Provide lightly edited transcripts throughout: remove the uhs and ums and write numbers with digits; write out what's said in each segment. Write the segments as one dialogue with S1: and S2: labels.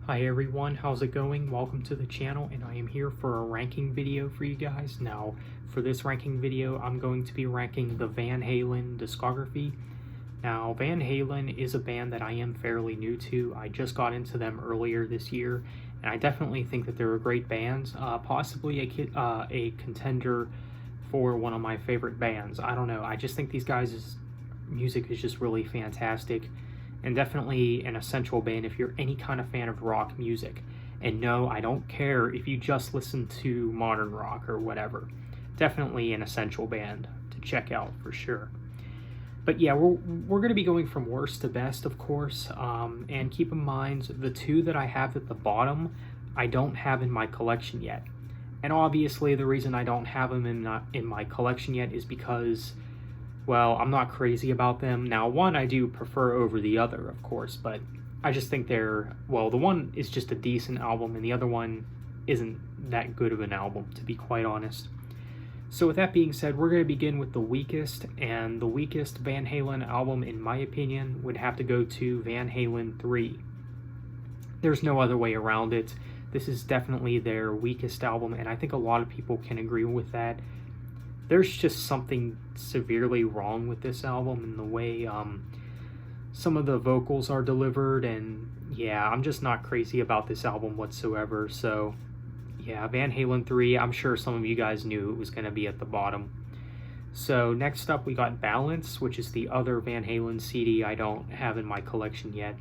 S1: Hi everyone, how's it going? Welcome to the channel, and I am here for a ranking video for you guys. Now, for this ranking video, I'm going to be ranking the Van Halen discography. Now, Van Halen is a band that I am fairly new to. I just got into them earlier this year, and I definitely think that they're a great band, possibly a contender for one of my favorite bands. I don't know, I just think these guys' music is just really fantastic. And definitely an essential band if you're any kind of fan of rock music. And no, I don't care if you just listen to modern rock or whatever. Definitely an essential band to check out for sure. But yeah, we're going to be going from worst to best, of course. And keep in mind, the two that I have at the bottom, I don't have in my collection yet. And obviously, the reason I don't have them in my collection yet is because, well, I'm not crazy about them. Now, one I do prefer over the other, of course, but I just think the one is just a decent album, and the other one isn't that good of an album, to be quite honest. So with that being said, we're going to begin with the weakest, and the weakest Van Halen album, in my opinion, would have to go to Van Halen 3. There's no other way around it. This is definitely their weakest album, and I think a lot of people can agree with that. There's just something severely wrong with this album and the way some of the vocals are delivered, and yeah, I'm just not crazy about this album whatsoever. So yeah, Van Halen 3, I'm sure some of you guys knew it was going to be at the bottom. So next up we got Balance, which is the other Van Halen CD I don't have in my collection yet.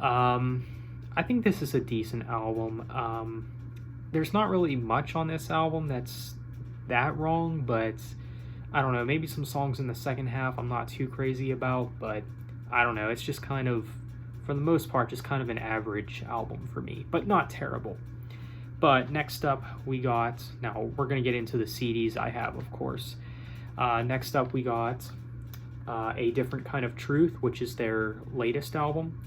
S1: I think this is a decent album. There's not really much on this album that's that wrong, but I don't know, maybe some songs in the second half I'm not too crazy about, but I don't know, it's just kind of, for the most part, just kind of an average album for me, but not terrible. But next up we got, now we're going to get into the CDs I have, of course. Next up we got A Different Kind of Truth, which is their latest album.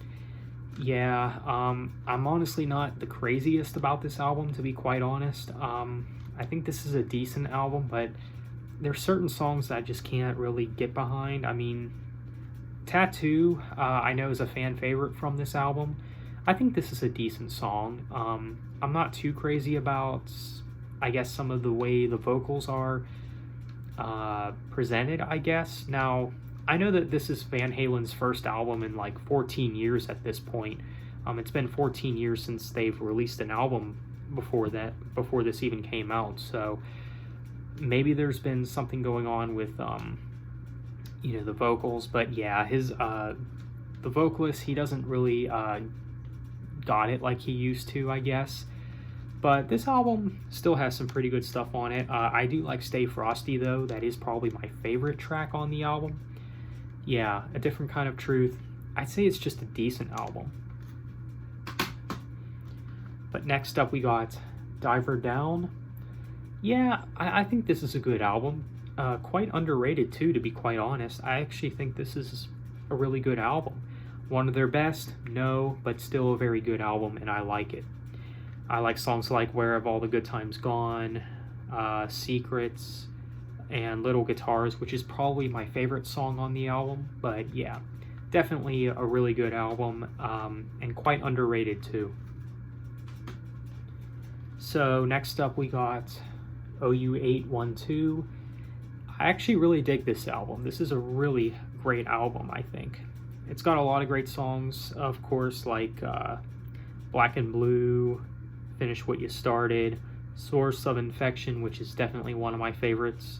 S1: Yeah, I'm honestly not the craziest about this album, to be quite honest. I think this is a decent album, but there's certain songs that I just can't really get behind. I mean, Tattoo, I know is a fan favorite from this album. I think this is a decent song. I'm not too crazy about, I guess, some of the way the vocals are presented, I guess. Now, I know that this is Van Halen's first album in like 14 years at this point. It's been 14 years since they've released an album before this even came out, so maybe there's been something going on with the vocals. But yeah, the vocalist, he doesn't really got it like he used to, I guess. But this album still has some pretty good stuff on it. I do like Stay Frosty though. That is probably my favorite track on the album. Yeah, A Different Kind of Truth, I'd say it's just a decent album. But next up we got Diver Down. Yeah, I think this is a good album. Quite underrated too, to be quite honest. I actually think this is a really good album. One of their best? No, but still a very good album, and I like it. I like songs like Where Have All the Good Times Gone, Secrets, and Little Guitars, which is probably my favorite song on the album. But yeah, definitely a really good album, and quite underrated too. So next up we got OU812. I actually really dig this album. This is a really great album, I think. It's got a lot of great songs, of course, like Black and Blue, Finish What You Started, Source of Infection, which is definitely one of my favorites,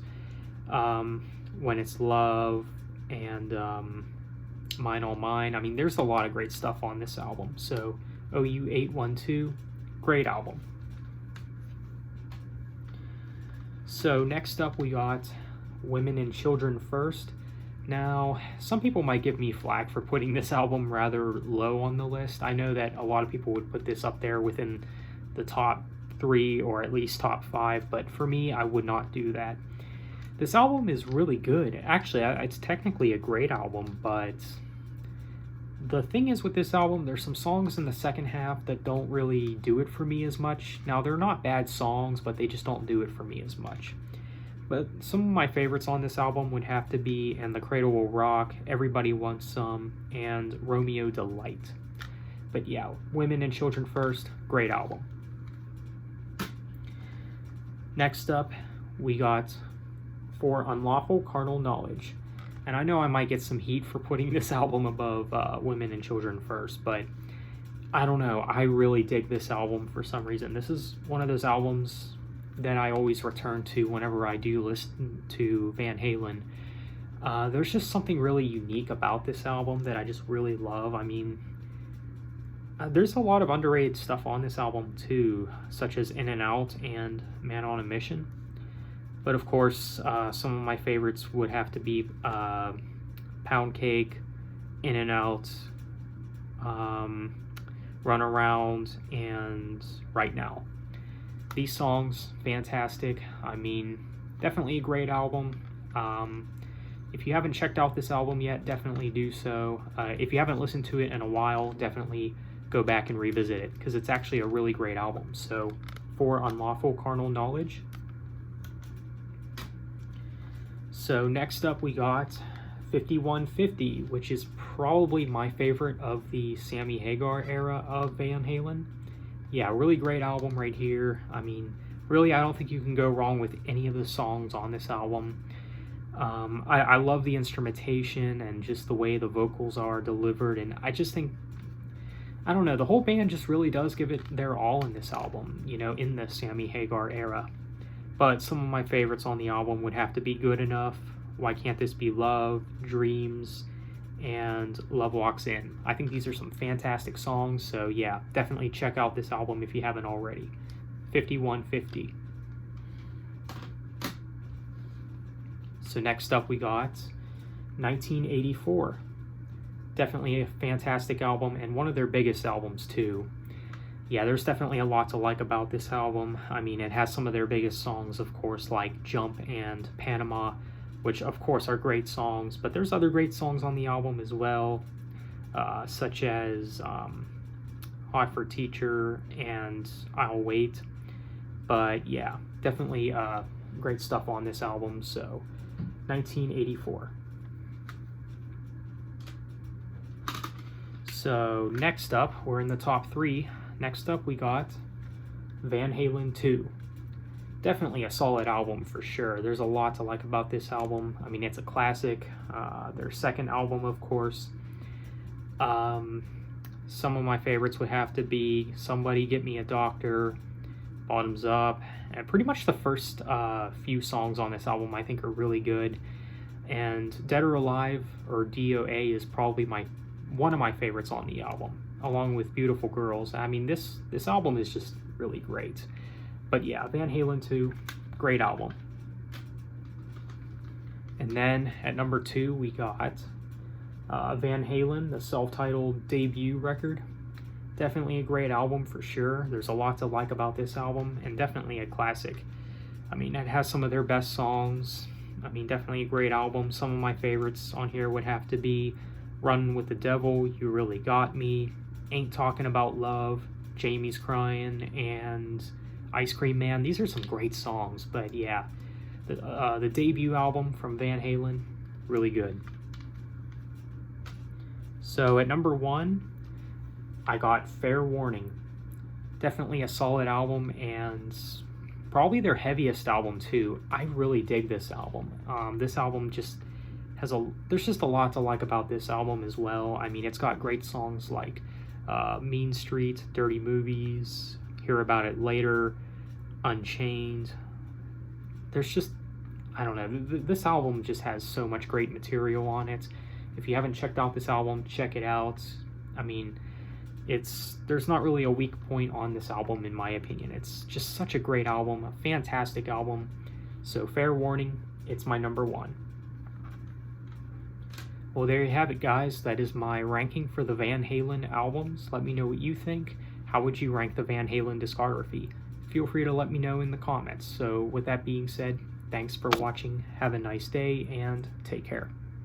S1: When It's Love, and Mine All Mine. I mean, there's a lot of great stuff on this album. So OU812, great album. So next up we got Women and Children First. Now, some people might give me flack for putting this album rather low on the list. I know that a lot of people would put this up there within the top 3 or at least top 5, but for me, I would not do that. This album is really good. Actually, it's technically a great album, but the thing is with this album, there's some songs in the second half that don't really do it for me as much. Now, they're not bad songs, but they just don't do it for me as much. But some of my favorites on this album would have to be And the Cradle Will Rock, Everybody Wants Some, and Romeo Delight. But yeah, Women and Children First, great album. Next up, we got For Unlawful Carnal Knowledge. And I know I might get some heat for putting this album above Women and Children First, but I don't know. I really dig this album for some reason. This is one of those albums that I always return to whenever I do listen to Van Halen. There's just something really unique about this album that I just really love. I mean, there's a lot of underrated stuff on this album too, such as In and Out and Man on a Mission. But of course, some of my favorites would have to be Pound Cake, In and Out, Run Around, and Right Now. These songs, fantastic. I mean, definitely a great album. If you haven't checked out this album yet, definitely do so. If you haven't listened to it in a while, definitely go back and revisit it, because it's actually a really great album. So, For Unlawful Carnal Knowledge. So next up we got 5150, which is probably my favorite of the Sammy Hagar era of Van Halen. Yeah, really great album right here. I mean, really, I don't think you can go wrong with any of the songs on this album. I love the instrumentation and just the way the vocals are delivered, and I just think, I don't know, the whole band just really does give it their all in this album, you know, in the Sammy Hagar era. But some of my favorites on the album would have to be Good Enough, Why Can't This Be Love, Dreams, and Love Walks In. I think these are some fantastic songs, so yeah, definitely check out this album if you haven't already. 5150. So next up we got 1984. Definitely a fantastic album, and one of their biggest albums too. Yeah, there's definitely a lot to like about this album. I mean, it has some of their biggest songs, of course, like Jump and Panama, which of course are great songs, but there's other great songs on the album as well, such as Hot for Teacher and I'll Wait. But yeah, definitely great stuff on this album. So 1984. So next up, we're in the top 3. Next up we got Van Halen 2. Definitely a solid album for sure. There's a lot to like about this album. I mean, it's a classic. Their second album, of course. Some of my favorites would have to be Somebody Get Me a Doctor, Bottoms Up, and pretty much the first few songs on this album I think are really good. And Dead or Alive, or DOA, is probably one of my favorites on the album, along with Beautiful Girls. I mean, this album is just really great. But yeah, Van Halen 2, great album. And then at number 2 we got Van Halen, the self-titled debut record. Definitely a great album for sure. There's a lot to like about this album, and definitely a classic. I mean, it has some of their best songs. I mean, definitely a great album. Some of my favorites on here would have to be Running with the Devil, You Really Got Me, Ain't Talking About Love, Jamie's Crying, and Ice Cream Man. These are some great songs, but yeah, the debut album from Van Halen, really good. So at number 1, I got Fair Warning. Definitely a solid album, and probably their heaviest album too. I really dig this album. This album just there's just a lot to like about this album as well. I mean, it's got great songs like Mean Street, Dirty Movies, Hear About It Later, Unchained. There's just, I don't know, this album just has so much great material on it. If you haven't checked out this album, check it out. I mean, there's not really a weak point on this album in my opinion. It's just such a great album, a fantastic album. So Fair Warning, it's my number 1. Well, there you have it, guys. That is my ranking for the Van Halen albums. Let me know what you think. How would you rank the Van Halen discography? Feel free to let me know in the comments. So with that being said, thanks for watching. Have a nice day and take care.